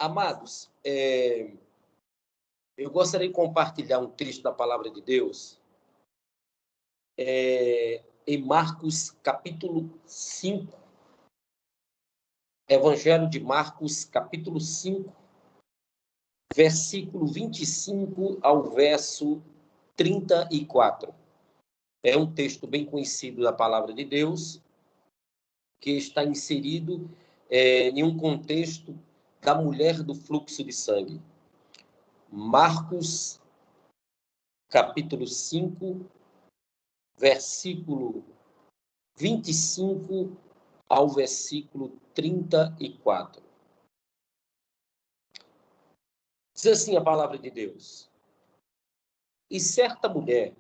Amados, eu gostaria de compartilhar um texto da Palavra de Deus em Marcos, capítulo 5. Evangelho de Marcos, capítulo 5, versículo 25 ao verso 34. É um texto bem conhecido da Palavra de Deus, que está inserido em um contexto da mulher do fluxo de sangue. Marcos, capítulo 5, versículo 25 ao versículo 34. Diz assim a palavra de Deus: E certa mulher,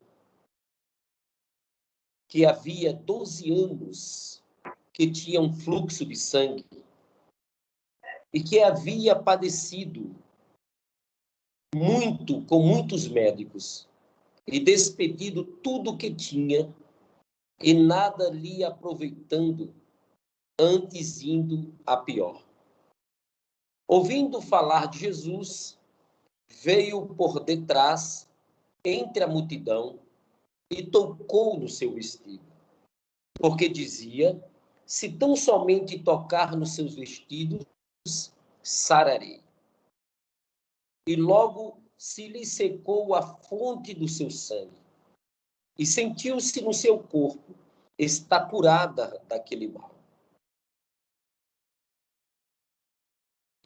que havia 12 anos que tinha um fluxo de sangue, e que havia padecido muito com muitos médicos, e despedido tudo o que tinha, e nada lhe aproveitando, antes indo a pior. Ouvindo falar de Jesus, veio por detrás, entre a multidão, e tocou no seu vestido. Porque dizia: se tão somente tocar nos seus vestidos, sararei. E logo se lhe secou a fonte do seu sangue, e sentiu-se no seu corpo estar curada daquele mal.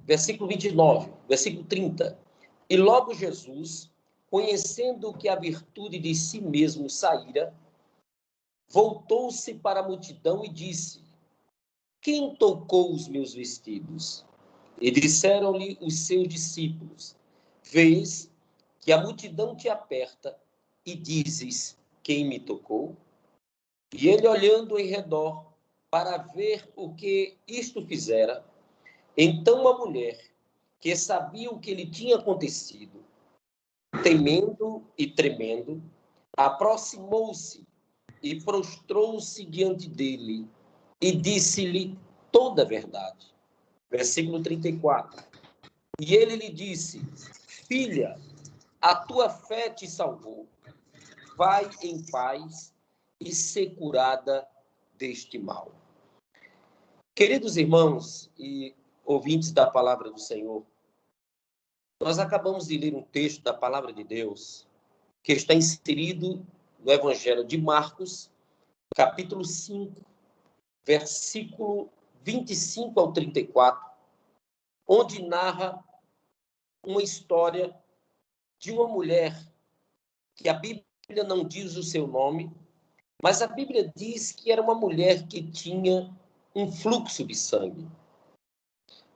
Versículo 29, versículo 30. E logo Jesus, conhecendo que a virtude de si mesmo saíra, voltou-se para a multidão e disse: quem tocou os meus vestidos? E disseram-lhe os seus discípulos: vês que a multidão te aperta e dizes: quem me tocou? E ele, olhando em redor para ver o que isto fizera, então a mulher, que sabia o que lhe tinha acontecido, temendo e tremendo, aproximou-se e prostrou-se diante dele e disse-lhe toda a verdade. Versículo 34. E ele lhe disse: filha, a tua fé te salvou. Vai em paz e ser curada deste mal. Queridos irmãos e ouvintes da palavra do Senhor, nós acabamos de ler um texto da palavra de Deus que está inserido no Evangelho de Marcos, capítulo 5, versículo 25 ao 34, onde narra uma história de uma mulher que a Bíblia não diz o seu nome, mas a Bíblia diz que era uma mulher que tinha um fluxo de sangue.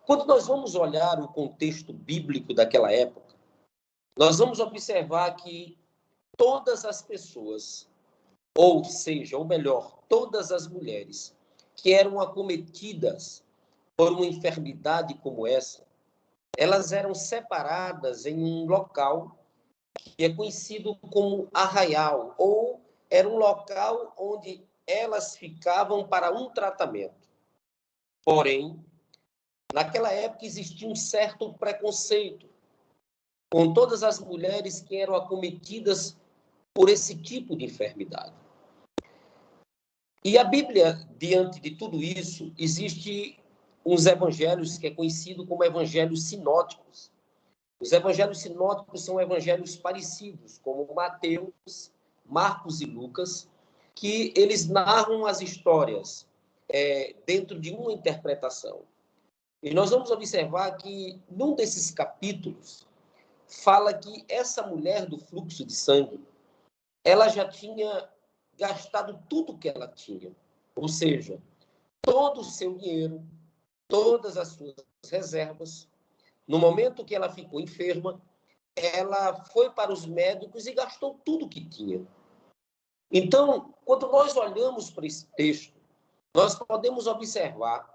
Quando nós vamos olhar o contexto bíblico daquela época, nós vamos observar que todas as pessoas, ou seja, ou melhor, todas as mulheres que eram acometidas por uma enfermidade como essa, elas eram separadas em um local que é conhecido como arraial, ou era um local onde elas ficavam para um tratamento. Porém, naquela época existia um certo preconceito com todas as mulheres que eram acometidas por esse tipo de enfermidade. E a Bíblia, diante de tudo isso, existe uns evangelhos que é conhecido como evangelhos sinóticos. Os evangelhos sinóticos são evangelhos parecidos, como Mateus, Marcos e Lucas, que eles narram as histórias dentro de uma interpretação. E nós vamos observar que, num desses capítulos, fala que essa mulher do fluxo de sangue, ela já tinha gastado tudo que ela tinha. Ou seja, todo o seu dinheiro, todas as suas reservas. No momento que ela ficou enferma, ela foi para os médicos e gastou tudo que tinha. Então, quando nós olhamos para esse texto, nós podemos observar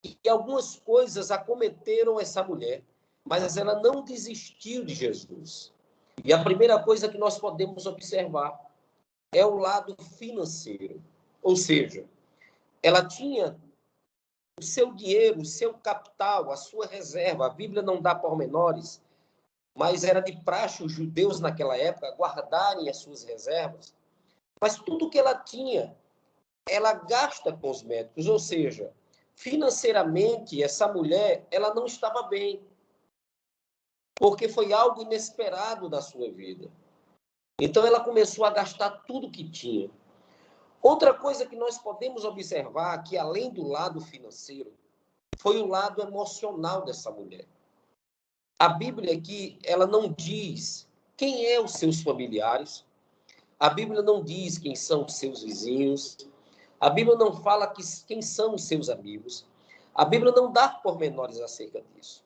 que algumas coisas acometeram essa mulher, mas ela não desistiu de Jesus. E a primeira coisa que nós podemos observar é o lado financeiro. Ou seja, ela tinha o seu dinheiro, o seu capital, a sua reserva. A Bíblia não dá pormenores, mas era de praxe os judeus naquela época guardarem as suas reservas. Mas tudo que ela tinha, ela gasta com os médicos, ou seja, financeiramente, essa mulher, ela não estava bem, porque foi algo inesperado na sua vida. Então, ela começou a gastar tudo que tinha. Outra coisa que nós podemos observar, que além do lado financeiro, foi o lado emocional dessa mulher. A Bíblia aqui, ela não diz quem é os seus familiares, a Bíblia não diz quem são os seus vizinhos, a Bíblia não fala quem são os seus amigos, a Bíblia não dá pormenores acerca disso.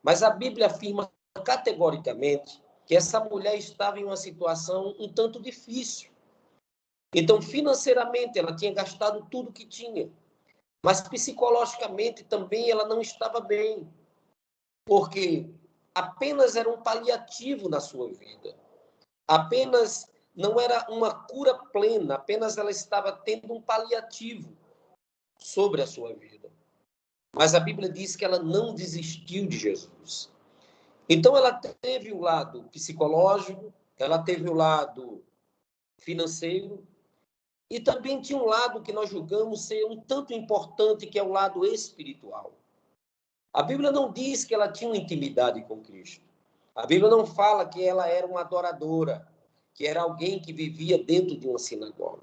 Mas a Bíblia afirma categoricamente que essa mulher estava em uma situação um tanto difícil. Então, financeiramente, ela tinha gastado tudo que tinha, mas psicologicamente também ela não estava bem, porque apenas era um paliativo na sua vida. Apenas não era uma cura plena, apenas ela estava tendo um paliativo sobre a sua vida. Mas a Bíblia diz que ela não desistiu de Jesus. Então, ela teve o lado psicológico, ela teve o lado financeiro, e também tinha um lado que nós julgamos ser um tanto importante, que é o lado espiritual. A Bíblia não diz que ela tinha uma intimidade com Cristo. A Bíblia não fala que ela era uma adoradora, que era alguém que vivia dentro de uma sinagoga.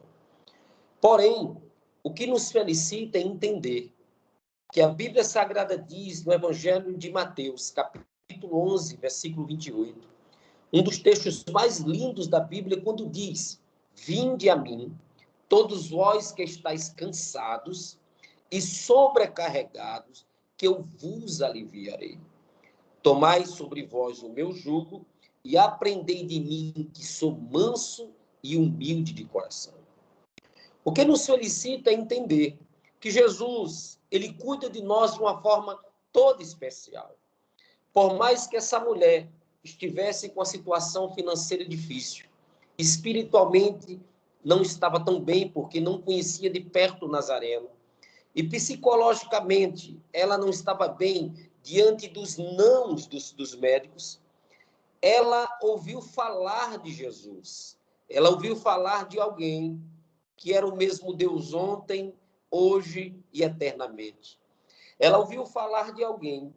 Porém, o que nos felicita é entender que a Bíblia Sagrada diz no Evangelho de Mateus, capítulo 11, versículo 28, um dos textos mais lindos da Bíblia, quando diz: vinde a mim, todos vós que estáis cansados e sobrecarregados, que eu vos aliviarei. Tomai sobre vós o meu jugo e aprendei de mim, que sou manso e humilde de coração. O que nos felicita é entender que Jesus, ele cuida de nós de uma forma toda especial. Por mais que essa mulher estivesse com a situação financeira difícil, espiritualmente não estava tão bem, porque não conhecia de perto o Nazareno, e psicologicamente ela não estava bem diante dos nãos dos médicos, ela ouviu falar de Jesus. Ela ouviu falar de alguém que era o mesmo Deus ontem, hoje e eternamente. Ela ouviu falar de alguém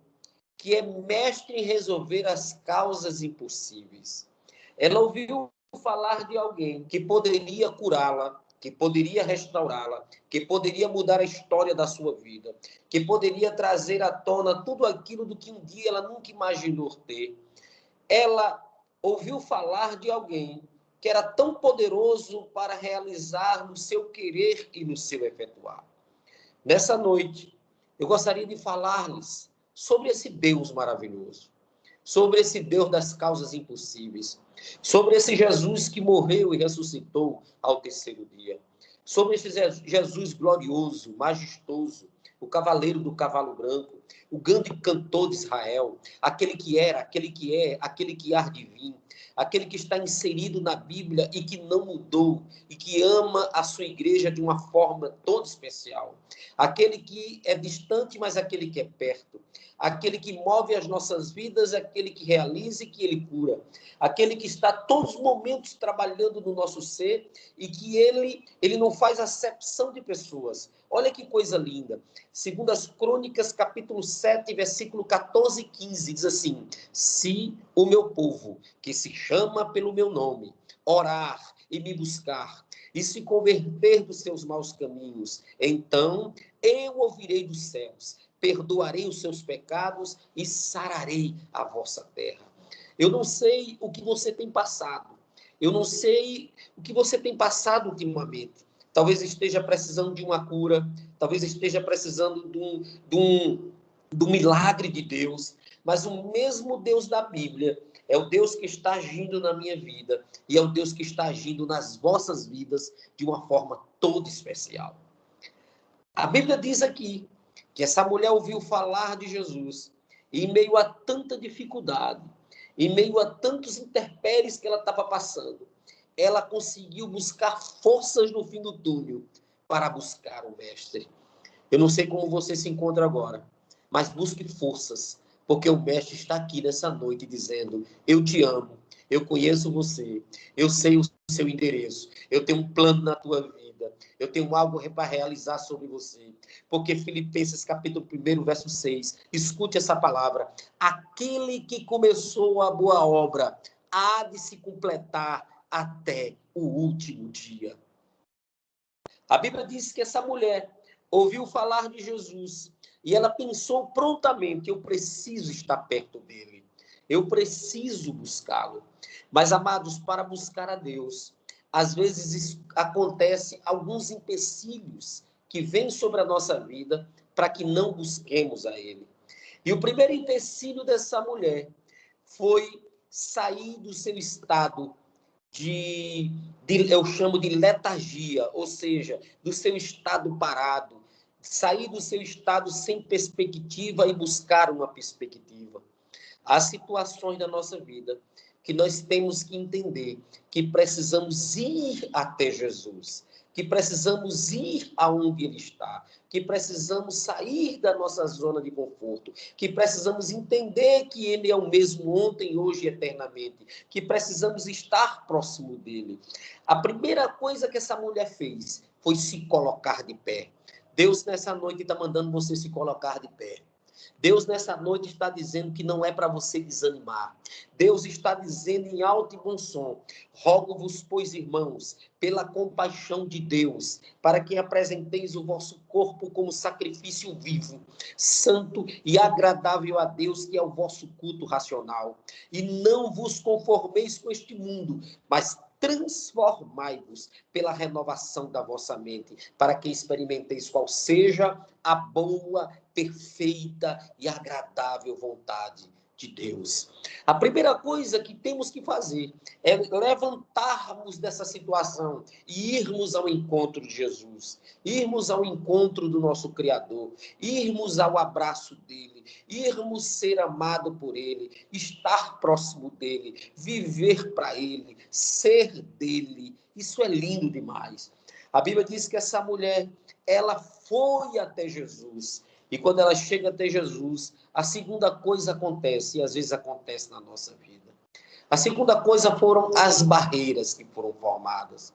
que é mestre em resolver as causas impossíveis. Ela ouviu falar de alguém que poderia curá-la, que poderia restaurá-la, que poderia mudar a história da sua vida, que poderia trazer à tona tudo aquilo do que um dia ela nunca imaginou ter. Ela ouviu falar de alguém que era tão poderoso para realizar no seu querer e no seu efetuar. Nessa noite, eu gostaria de falar-lhes sobre esse Deus maravilhoso, sobre esse Deus das causas impossíveis, sobre esse Jesus que morreu e ressuscitou ao terceiro dia, sobre esse Jesus glorioso, majestoso, o cavaleiro do cavalo branco, o grande cantor de Israel, aquele que era, aquele que é, aquele que há de vir, aquele que está inserido na Bíblia e que não mudou, e que ama a sua igreja de uma forma toda especial, aquele que é distante, mas aquele que é perto, aquele que move as nossas vidas, aquele que realiza e que ele cura, aquele que está todos os momentos trabalhando no nosso ser e que ele não faz acepção de pessoas. Olha que coisa linda. Segundo as Crônicas, capítulo 7, versículo 14 e 15, diz assim: se o meu povo, que se chama pelo meu nome, orar e me buscar, e se converter dos seus maus caminhos, então eu ouvirei dos céus, perdoarei os seus pecados e sararei a vossa terra. Eu não sei o que você tem passado. Eu não sei o que você tem passado ultimamente. Talvez esteja precisando de uma cura, talvez esteja precisando de um milagre de Deus, mas o mesmo Deus da Bíblia é o Deus que está agindo na minha vida e é o Deus que está agindo nas vossas vidas de uma forma toda especial. A Bíblia diz aqui que essa mulher ouviu falar de Jesus e em meio a tanta dificuldade, em meio a tantos intempéries que ela estava passando, ela conseguiu buscar forças no fim do túnel para buscar o Mestre. Eu não sei como você se encontra agora, mas busque forças, porque o Mestre está aqui nessa noite dizendo: eu te amo, eu conheço você, eu sei o seu endereço, eu tenho um plano na tua vida, eu tenho algo para realizar sobre você. Porque Filipenses capítulo 1, verso 6, escute essa palavra: aquele que começou a boa obra há de se completar até o último dia. A Bíblia diz que essa mulher ouviu falar de Jesus e ela pensou prontamente: eu preciso estar perto dele, eu preciso buscá-lo. Mas, amados, para buscar a Deus, às vezes acontece alguns empecilhos que vêm sobre a nossa vida para que não busquemos a ele. E o primeiro empecilho dessa mulher foi sair do seu estado eu chamo de letargia, ou seja, do seu estado parado, sair do seu estado sem perspectiva e buscar uma perspectiva. Há situações da nossa vida que nós temos que entender que precisamos ir até Jesus, que precisamos ir aonde Ele está, que precisamos sair da nossa zona de conforto, que precisamos entender que Ele é o mesmo ontem, hoje e eternamente, que precisamos estar próximo dEle. A primeira coisa que essa mulher fez foi se colocar de pé. Deus, nessa noite, está mandando você se colocar de pé. Deus, nessa noite, está dizendo que não é para você desanimar. Deus está dizendo em alto e bom som: rogo-vos, pois, irmãos, pela compaixão de Deus, para que apresenteis o vosso corpo como sacrifício vivo, santo e agradável a Deus, que é o vosso culto racional. E não vos conformeis com este mundo, mas transformai-vos pela renovação da vossa mente, para que experimenteis qual seja a boa, perfeita e agradável vontade de Deus. A primeira coisa que temos que fazer é levantarmos dessa situação e irmos ao encontro de Jesus, irmos ao encontro do nosso Criador, irmos ao abraço dele, irmos ser amado por ele, estar próximo dele, viver para ele, ser dele. Isso é lindo demais. A Bíblia diz que essa mulher, ela foi até Jesus. E quando ela chega até Jesus, a segunda coisa acontece, e às vezes acontece na nossa vida. A segunda coisa foram as barreiras que foram formadas.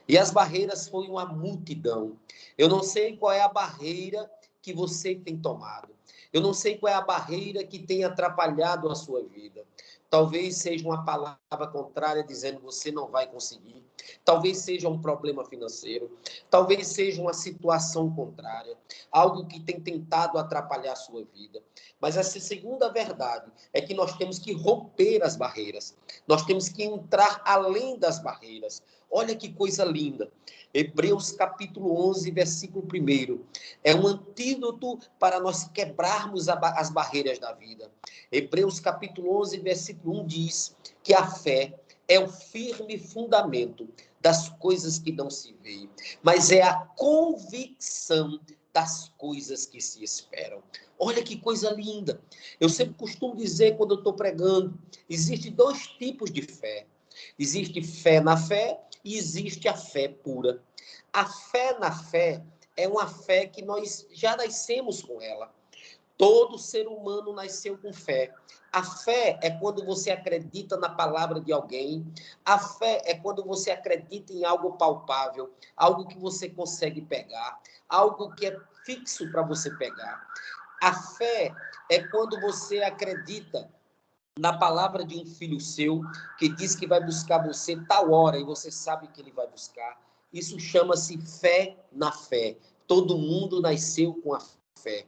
E as barreiras foi uma multidão. Eu não sei qual é a barreira que você tem tomado. Eu não sei qual é a barreira que tem atrapalhado a sua vida. Talvez seja uma palavra contrária dizendo que você não vai conseguir. Talvez seja um problema financeiro. Talvez seja uma situação contrária. Algo que tem tentado atrapalhar a sua vida. Mas essa segunda verdade é que nós temos que romper as barreiras. Nós temos que entrar além das barreiras. Olha que coisa linda. Hebreus capítulo 11, versículo 1. É um antídoto para nós quebrarmos as barreiras da vida. Hebreus capítulo 11, versículo 1 diz que a fé é o firme fundamento das coisas que não se veem, mas é a convicção das coisas que se esperam. Olha que coisa linda. Eu sempre costumo dizer, quando eu estou pregando, existem dois tipos de fé. Existe fé na fé e existe a fé pura. A fé na fé é uma fé que nós já nascemos com ela. Todo ser humano nasceu com fé. A fé é quando você acredita na palavra de alguém. A fé é quando você acredita em algo palpável, algo que você consegue pegar, algo que é fixo para você pegar. A fé é quando você acredita na palavra de um filho seu, que diz que vai buscar você tal hora, e você sabe que ele vai buscar. Isso chama-se fé na fé. Todo mundo nasceu com a fé.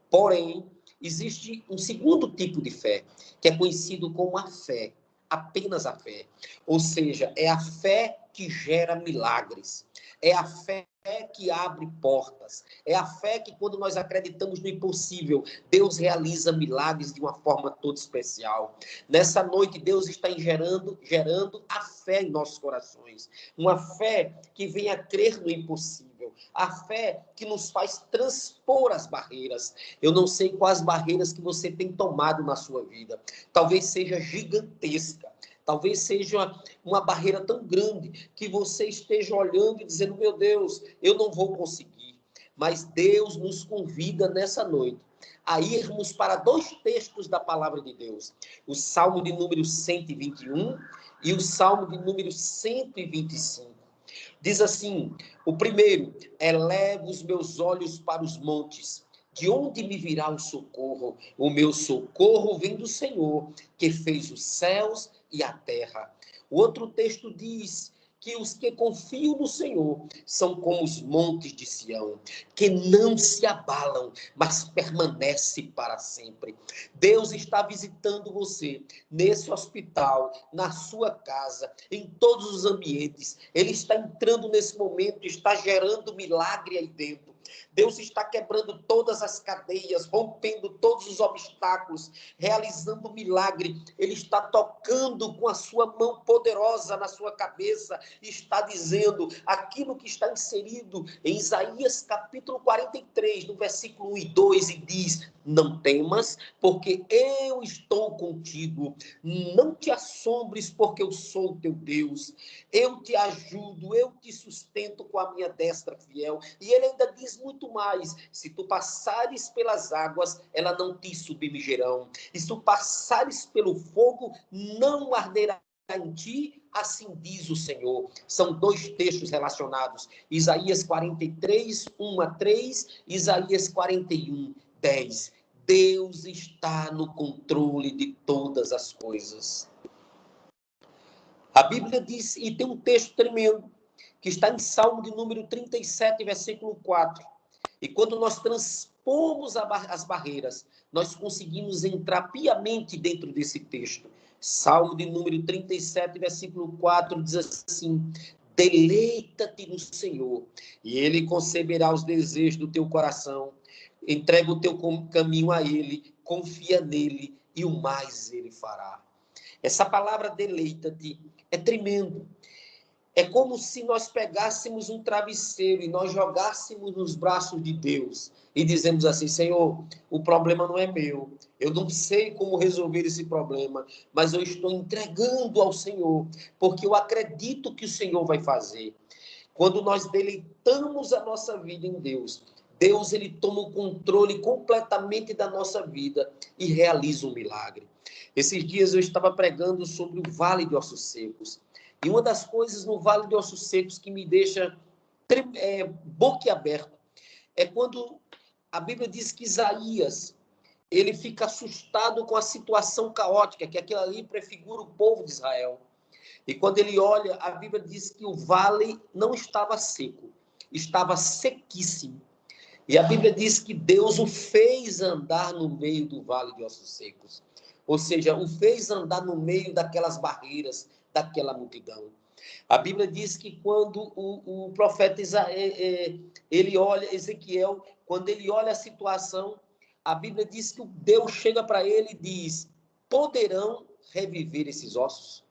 Porém, existe um segundo tipo de fé, que é conhecido como a fé, apenas a fé. Ou seja, é a fé que gera milagres. É a fé que abre portas. É a fé que, quando nós acreditamos no impossível, Deus realiza milagres de uma forma toda especial. Nessa noite, Deus está gerando a fé em nossos corações. Uma fé que vem a crer no impossível. A fé que nos faz transpor as barreiras. Eu não sei quais barreiras que você tem tomado na sua vida. Talvez seja gigantesca. Talvez seja uma barreira tão grande que você esteja olhando e dizendo: meu Deus, eu não vou conseguir. mas Deus nos convida nessa noite a irmos para 2 textos da palavra de Deus. O Salmo de número 121 e o Salmo de número 125. Diz assim, o primeiro: eleva os meus olhos para os montes. De onde me virá o socorro? O meu socorro vem do Senhor, que fez os céus e a terra. O outro texto diz que os que confiam no Senhor são como os montes de Sião, que não se abalam, mas permanecem para sempre. Deus está visitando você nesse hospital, na sua casa, em todos os ambientes. Ele está entrando nesse momento, está gerando milagre aí dentro. Deus está quebrando todas as cadeias, rompendo todos os obstáculos, realizando milagre. Ele está tocando com a sua mão poderosa na sua cabeça, e está dizendo aquilo que está inserido em Isaías capítulo 43, no versículo 1 e 2, e diz: não temas, porque eu estou contigo. Não te assombres, porque eu sou o teu Deus. Eu te ajudo, eu te sustento com a minha destra fiel. E ele ainda diz muito mais: se tu passares pelas águas, elas não te submergirão. E se tu passares pelo fogo, não arderá em ti, assim diz o Senhor. São 2 textos relacionados: Isaías 43, 1 a 3, Isaías 41, 10. Deus está no controle de todas as coisas. A Bíblia diz, e tem um texto tremendo, que está em Salmo de número 37, versículo 4. E quando nós transpomos as barreiras, nós conseguimos entrar piamente dentro desse texto. Salmo de número 37, versículo 4, diz assim: deleita-te no Senhor, e Ele conceberá os desejos do teu coração. Entrega o teu caminho a Ele, confia nele, e o mais Ele fará. Essa palavra deleita-te é tremendo. É como se nós pegássemos um travesseiro e nós jogássemos nos braços de Deus e dizemos assim: Senhor, o problema não é meu, eu não sei como resolver esse problema, mas eu estou entregando ao Senhor, porque eu acredito que o Senhor vai fazer. Quando nós deleitamos a nossa vida em Deus, Deus ele toma o controle completamente da nossa vida e realiza um milagre. Esses dias eu estava pregando sobre o Vale de Ossos Secos. E uma das coisas no Vale de Ossos Secos que me deixa boquiaberto é quando a Bíblia diz que Isaías ele fica assustado com a situação caótica, que aquilo ali prefigura o povo de Israel. E quando ele olha, a Bíblia diz que o vale não estava seco, estava sequíssimo. E a Bíblia diz que Deus o fez andar no meio do vale de ossos secos. Ou seja, o fez andar no meio daquelas barreiras, daquela multidão. A Bíblia diz que quando o profeta ele olha, Ezequiel, quando ele olha a situação, a Bíblia diz que Deus chega para ele e diz: poderão reviver esses ossos?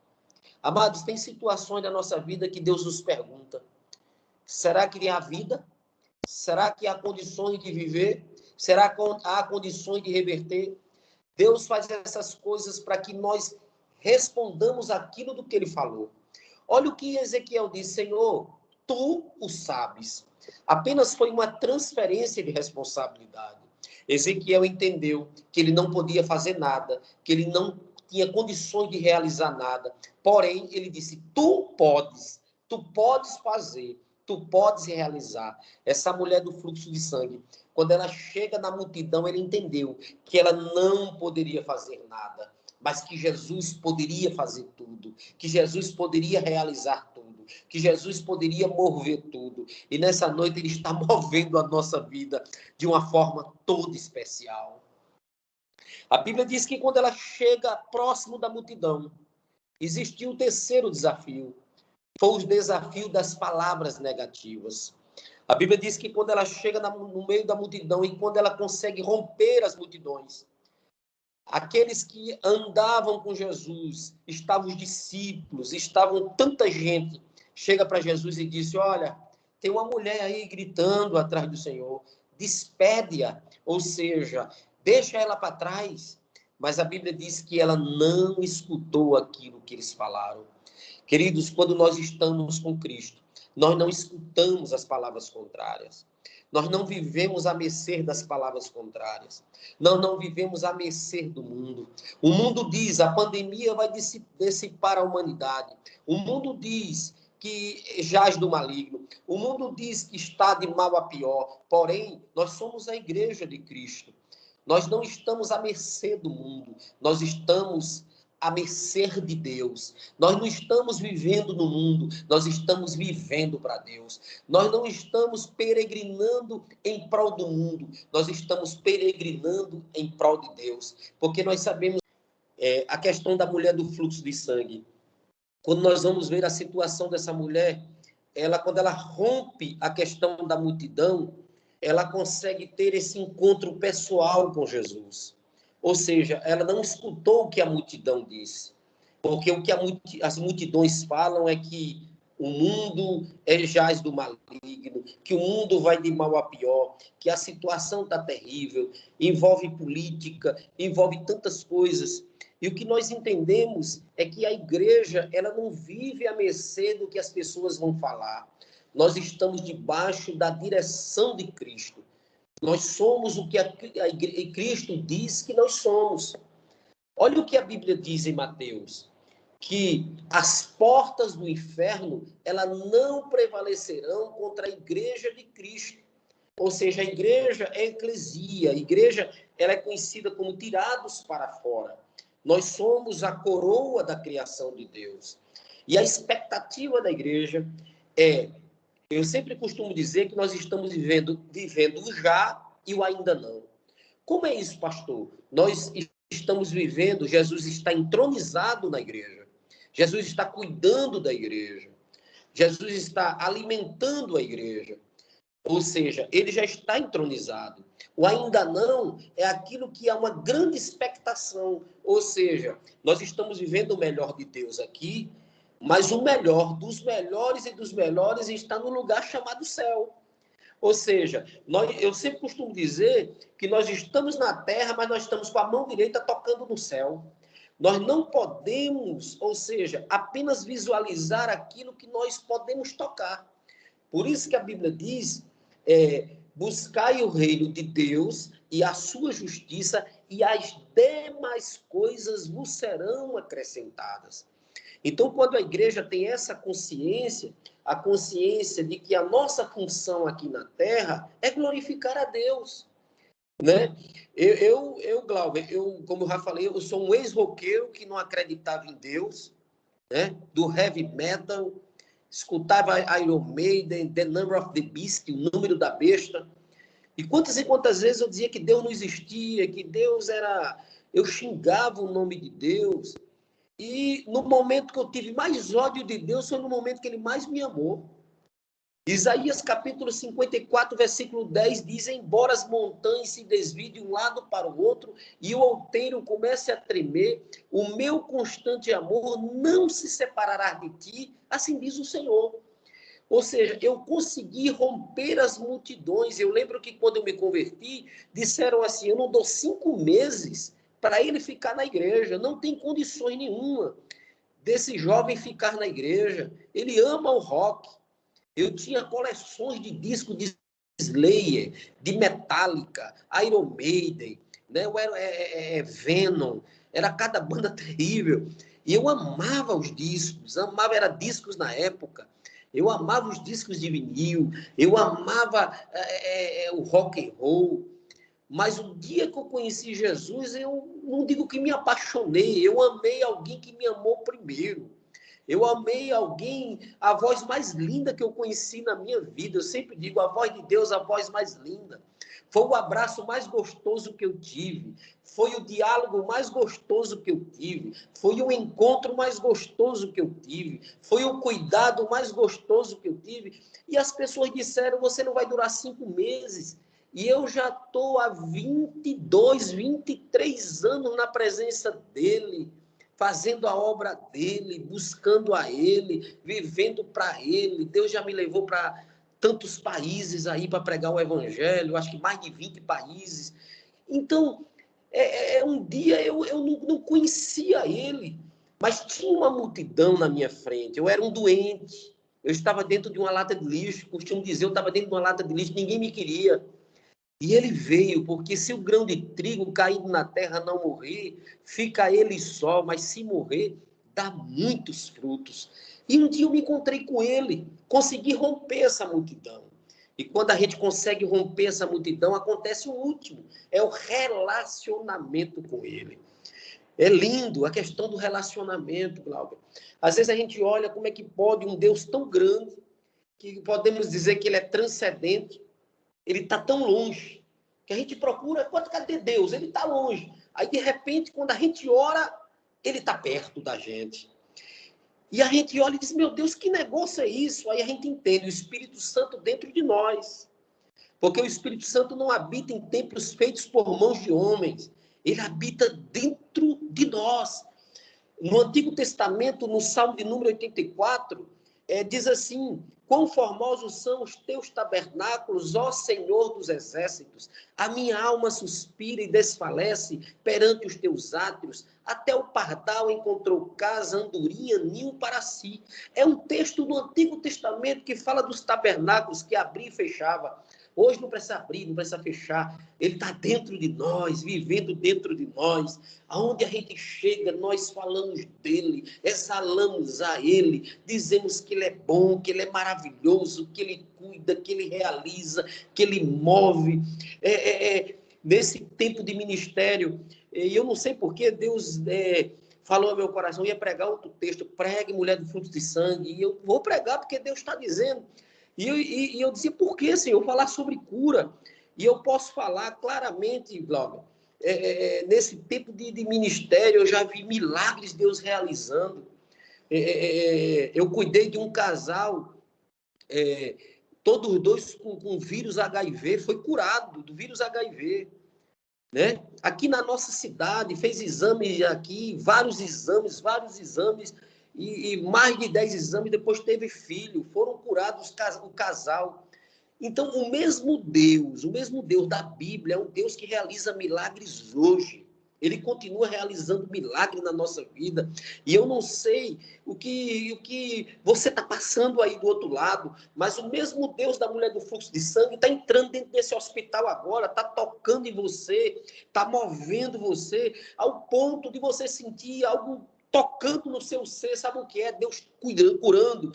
Amados, tem situações da nossa vida que Deus nos pergunta: será que há vida? Será que há condições de viver? Será que há condições de reverter? Deus faz essas coisas para que nós respondamos aquilo do que ele falou. Olha o que Ezequiel diz: Senhor, tu o sabes. Apenas foi uma transferência de responsabilidade. Ezequiel entendeu que ele não podia fazer nada, que ele não tinha condições de realizar nada. Porém, ele disse: tu podes fazer, tu podes realizar. Essa mulher do fluxo de sangue, quando ela chega na multidão, ele entendeu que ela não poderia fazer nada, mas que Jesus poderia fazer tudo, que Jesus poderia realizar tudo, que Jesus poderia mover tudo. E nessa noite ele está movendo a nossa vida de uma forma toda especial. A Bíblia diz que quando ela chega próximo da multidão, existiu o terceiro desafio. Foi o desafio das palavras negativas. A Bíblia diz que quando ela chega no meio da multidão e quando ela consegue romper as multidões, aqueles que andavam com Jesus, estavam os discípulos, estavam tanta gente, chega para Jesus e disse: olha, tem uma mulher aí gritando atrás do Senhor, despede-a, ou seja, deixa ela para trás. Mas a Bíblia diz que ela não escutou aquilo que eles falaram. Queridos, quando nós estamos com Cristo, nós não escutamos as palavras contrárias. Nós não vivemos à mercê das palavras contrárias. Nós não vivemos à mercê do mundo. O mundo diz, a pandemia vai dissipar a humanidade. O mundo diz que jaz do maligno. O mundo diz que está de mal a pior. Porém, nós somos a igreja de Cristo. Nós não estamos à mercê do mundo. Nós estamos à mercê de Deus. Nós não estamos vivendo no mundo, nós estamos vivendo para Deus. Nós não estamos peregrinando em prol do mundo, nós estamos peregrinando em prol de Deus. Porque nós sabemos a questão da mulher do fluxo de sangue. Quando nós vamos ver a situação dessa mulher, quando ela rompe a questão da multidão, ela consegue ter esse encontro pessoal com Jesus. Ou seja, ela não escutou o que a multidão disse. Porque o que as multidões falam é que o mundo jaz do maligno, que o mundo vai de mal a pior, que a situação está terrível, envolve política, envolve tantas coisas. E o que nós entendemos é que a igreja ela não vive à mercê do que as pessoas vão falar. Nós estamos debaixo da direção de Cristo. Nós somos o que Cristo diz que nós somos. Olha o que a Bíblia diz em Mateus, que as portas do inferno, elas não prevalecerão contra a igreja de Cristo. Ou seja, a igreja é a eclesia, a igreja ela é conhecida como tirados para fora. Nós somos a coroa da criação de Deus. E a expectativa da igreja eu sempre costumo dizer que nós estamos vivendo o já e o ainda não. Como é isso, pastor? Nós estamos vivendo, Jesus está entronizado na igreja. Jesus está cuidando da igreja. Jesus está alimentando a igreja. Ou seja, ele já está entronizado. O ainda não é aquilo que é uma grande expectação. Ou seja, nós estamos vivendo o melhor de Deus aqui, mas o melhor dos melhores e dos melhores está no lugar chamado céu. Ou seja, eu sempre costumo dizer que nós estamos na terra, mas nós estamos com a mão direita tocando no céu. Nós não podemos, ou seja, apenas visualizar aquilo que nós podemos tocar. Por isso que a Bíblia diz, buscai o reino de Deus e a sua justiça, e as demais coisas vos serão acrescentadas. Então, quando a igreja tem essa consciência, a consciência de que a nossa função aqui na Terra é glorificar a Deus, né? Glauber, como eu já falei, eu sou um ex-roqueiro que não acreditava em Deus, né? Do heavy metal, escutava Iron Maiden, The Number of the Beast, o número da besta. E quantas vezes eu dizia que Deus não existia, que Deus era... Eu xingava o nome de Deus. E no momento que eu tive mais ódio de Deus, foi no momento que ele mais me amou. Isaías capítulo 54, versículo 10 diz: embora as montanhas se desviem de um lado para o outro e o outeiro comece a tremer, o meu constante amor não se separará de ti, assim diz o Senhor. Ou seja, eu consegui romper as multidões. Eu lembro que quando eu me converti, disseram assim, eu não dou 5 meses para ele ficar na igreja, não tem condições nenhuma desse jovem ficar na igreja. Ele ama o rock. Eu tinha coleções de discos de Slayer, de Metallica, Iron Maiden, né? Venom, era cada banda terrível. E eu amava os discos, era discos na época. Eu amava os discos de vinil, eu amava o rock and roll. Mas o dia que eu conheci Jesus, eu não digo que me apaixonei, eu amei alguém que me amou primeiro. Eu amei alguém, a voz mais linda que eu conheci na minha vida. Eu sempre digo, a voz de Deus, a voz mais linda. Foi o abraço mais gostoso que eu tive. Foi o diálogo mais gostoso que eu tive. Foi o encontro mais gostoso que eu tive. Foi o cuidado mais gostoso que eu tive. E as pessoas disseram, você não vai durar 5 meses. E eu já estou há 22, 23 anos na presença dele, fazendo a obra dele, buscando a ele, vivendo para ele. Deus já me levou para tantos países aí para pregar o evangelho, acho que mais de 20 países. Então, um dia eu não conhecia ele, mas tinha uma multidão na minha frente. Eu era um doente, Eu estava dentro de uma lata de lixo, costumo dizer, eu estava dentro de uma lata de lixo, ninguém me queria. E ele veio, porque se o grão de trigo caído na terra não morrer, fica ele só, mas se morrer, dá muitos frutos. E um dia eu me encontrei com ele, consegui romper essa multidão. E quando a gente consegue romper essa multidão, acontece o último, é o relacionamento com ele. É lindo a questão do relacionamento, Glauber. Às vezes a gente olha como é que pode um Deus tão grande, que podemos dizer que ele é transcendente, ele está tão longe, que a gente procura, cadê Deus? Ele está longe. Aí, de repente, quando a gente ora, ele está perto da gente. E a gente olha e diz, meu Deus, que negócio é isso? Aí a gente entende, o Espírito Santo dentro de nós. Porque o Espírito Santo não habita em templos feitos por mãos de homens. Ele habita dentro de nós. No Antigo Testamento, no Salmo de número 84, diz assim, quão formosos são os teus tabernáculos, ó Senhor dos exércitos. A minha alma suspira e desfalece perante os teus átrios. Até o pardal encontrou casa, andorinha, ninho para si. É um texto do Antigo Testamento que fala dos tabernáculos que abria e fechava. Hoje não precisa abrir, não precisa fechar. Ele está dentro de nós, vivendo dentro de nós. Aonde a gente chega, nós falamos dele, exalamos a ele, dizemos que ele é bom, que ele é maravilhoso, que ele cuida, que ele realiza, que ele move. Nesse tempo de ministério, e eu não sei porquê, Deus falou ao meu coração, eu ia pregar outro texto, pregue mulher do fruto de sangue, e eu vou pregar porque Deus está dizendo. E eu dizia, por que, Senhor, falar sobre cura? E eu posso falar claramente, Glauber, nesse tempo de ministério, eu já vi milagres Deus realizando. Eu cuidei de um casal, todos os dois com vírus HIV, foi curado do vírus HIV. Né? Aqui na nossa cidade, fez exames aqui, vários exames, e mais de 10 exames, depois teve filho, foram curados o casal. Então, o mesmo Deus da Bíblia, é um Deus que realiza milagres hoje. Ele continua realizando milagre na nossa vida. E eu não sei o que você está passando aí do outro lado, mas o mesmo Deus da mulher do fluxo de sangue está entrando dentro desse hospital agora, está tocando em você, está movendo você, ao ponto de você sentir algo tocando no seu ser. Sabe o que é? Deus cuidando, curando.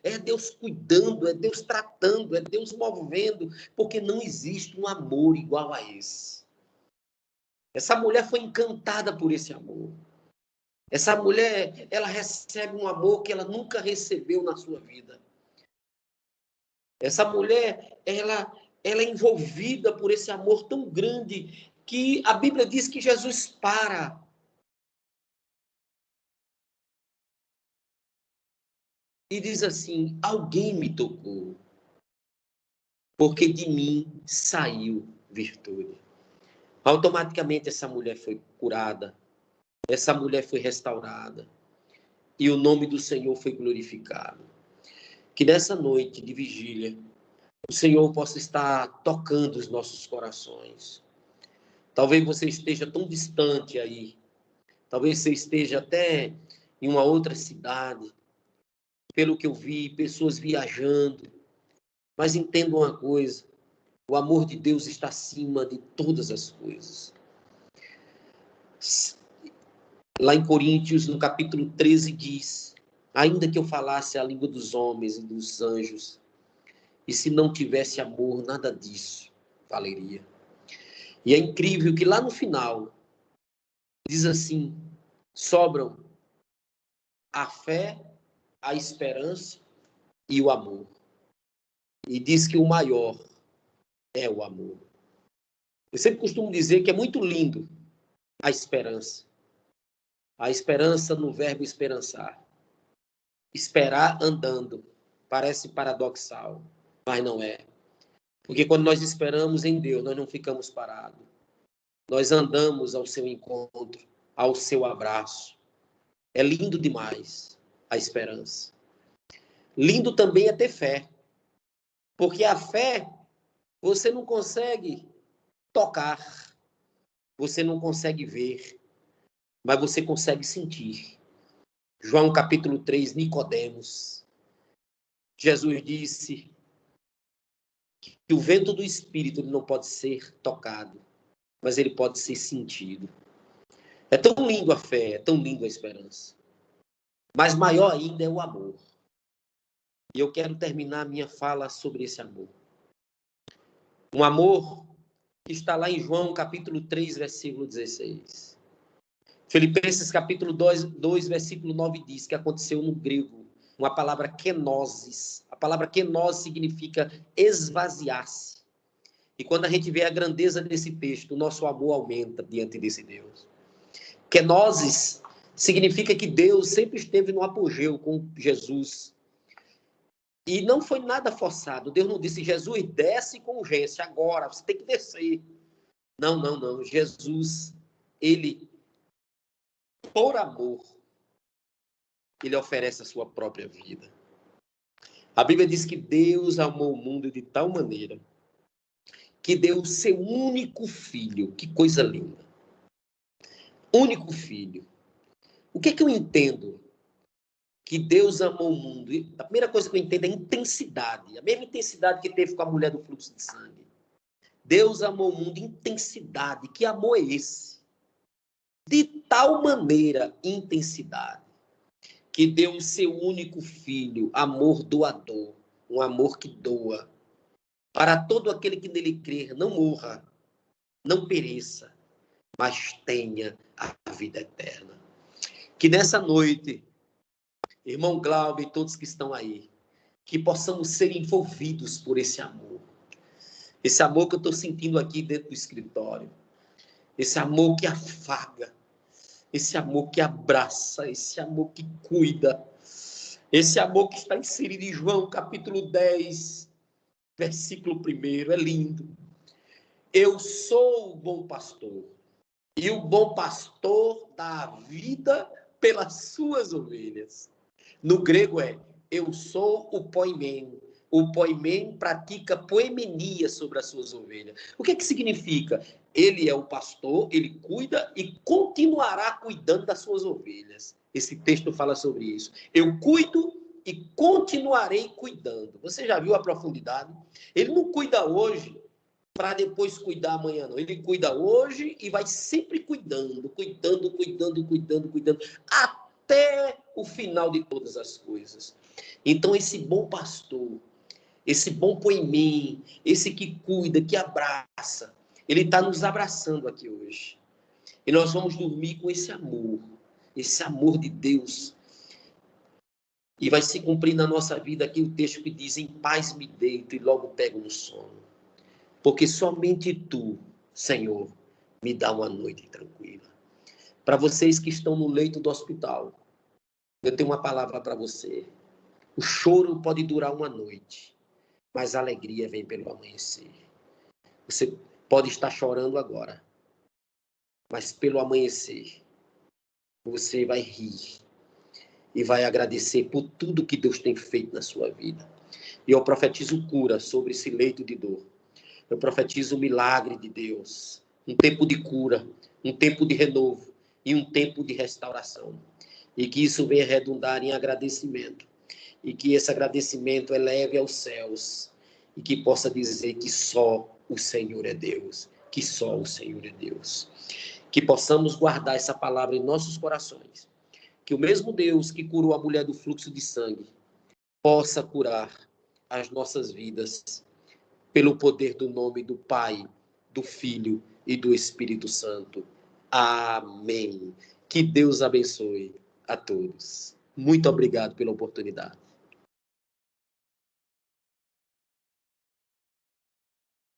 É Deus cuidando, é Deus tratando, é Deus movendo, porque não existe um amor igual a esse. Essa mulher foi encantada por esse amor. Essa mulher, ela recebe um amor que ela nunca recebeu na sua vida. Essa mulher, ela é envolvida por esse amor tão grande que a Bíblia diz que Jesus para. E diz assim, alguém me tocou, porque de mim saiu virtude. Automaticamente essa mulher foi curada, essa mulher foi restaurada e o nome do Senhor foi glorificado. Que nessa noite de vigília o Senhor possa estar tocando os nossos corações. Talvez você esteja tão distante aí, talvez você esteja até em uma outra cidade, pelo que eu vi, pessoas viajando, mas entenda uma coisa, o amor de Deus está acima de todas as coisas. Lá em Coríntios, no capítulo 13, diz, ainda que eu falasse a língua dos homens e dos anjos, e se não tivesse amor, nada disso valeria. E é incrível que lá no final, diz assim, sobram a fé, a esperança e o amor. E diz que o maior é o amor. Eu sempre costumo dizer que é muito lindo a esperança. A esperança no verbo esperançar. Esperar andando. Parece paradoxal, mas não é. Porque quando nós esperamos em Deus, nós não ficamos parados. Nós andamos ao seu encontro, ao seu abraço. É lindo demais a esperança. Lindo também é ter fé. Porque a fé, você não consegue tocar, você não consegue ver, mas você consegue sentir. João capítulo 3, Nicodemos. Jesus disse que o vento do Espírito não pode ser tocado, mas ele pode ser sentido. É tão lindo a fé, é tão lindo a esperança. Mas maior ainda é o amor. E eu quero terminar a minha fala sobre esse amor. Um amor que está lá em João, capítulo 3, versículo 16. Filipenses, capítulo 2, versículo 9, diz que aconteceu no grego uma palavra kenosis. A palavra kenosis significa esvaziar-se. E quando a gente vê a grandeza desse texto, o nosso amor aumenta diante desse Deus. Kenosis significa que Deus sempre esteve no apogeu com Jesus. E não foi nada forçado. Deus não disse, Jesus, desce com urgência agora, você tem que descer. Não, não, não. Jesus, ele, por amor, ele oferece a sua própria vida. A Bíblia diz que Deus amou o mundo de tal maneira que deu o seu único filho. Que coisa linda. Único filho. O que é que eu entendo? Que Deus amou o mundo. A primeira coisa que eu entendo é a intensidade. A mesma intensidade que teve com a mulher do fluxo de sangue. Deus amou o mundo, intensidade. Que amor é esse? De tal maneira, intensidade, que deu o seu único filho, amor doador, um amor que doa, para todo aquele que nele crer, não morra, não pereça, mas tenha a vida eterna. Que nessa noite, irmão Glauber e todos que estão aí, que possamos ser envolvidos por esse amor que eu estou sentindo aqui dentro do escritório, esse amor que afaga, esse amor que abraça, esse amor que cuida, esse amor que está inserido em João capítulo 10, versículo 1, é lindo. Eu sou o bom pastor, e o bom pastor dá a vida pelas suas ovelhas. No grego é, eu sou o poimen. O poimen pratica poemenia sobre as suas ovelhas. O que significa? Ele é o pastor, ele cuida e continuará cuidando das suas ovelhas. Esse texto fala sobre isso. Eu cuido e continuarei cuidando. Você já viu a profundidade? Ele não cuida hoje para depois cuidar amanhã, não. Ele cuida hoje e vai sempre cuidando, até o final de todas as coisas. Então, esse bom pastor, esse bom poimen, esse que cuida, que abraça, ele está nos abraçando aqui hoje. E nós vamos dormir com esse amor de Deus. E vai se cumprir na nossa vida aqui o texto que diz, em paz me deito e logo pego no sono. Porque somente tu, Senhor, me dá uma noite tranquila. Para vocês que estão no leito do hospital, eu tenho uma palavra para você. O choro pode durar uma noite, mas a alegria vem pelo amanhecer. Você pode estar chorando agora, mas pelo amanhecer, você vai rir e vai agradecer por tudo que Deus tem feito na sua vida. E eu profetizo cura sobre esse leito de dor. Eu profetizo o milagre de Deus. Um tempo de cura, um tempo de renovo e um tempo de restauração. E que isso venha redundar em agradecimento. E que esse agradecimento eleve aos céus. E que possa dizer que só o Senhor é Deus. Que só o Senhor é Deus. Que possamos guardar essa palavra em nossos corações. Que o mesmo Deus que curou a mulher do fluxo de sangue possa curar as nossas vidas pelo poder do nome do Pai, do Filho e do Espírito Santo. Amém. Que Deus abençoe a todos. Muito obrigado pela oportunidade.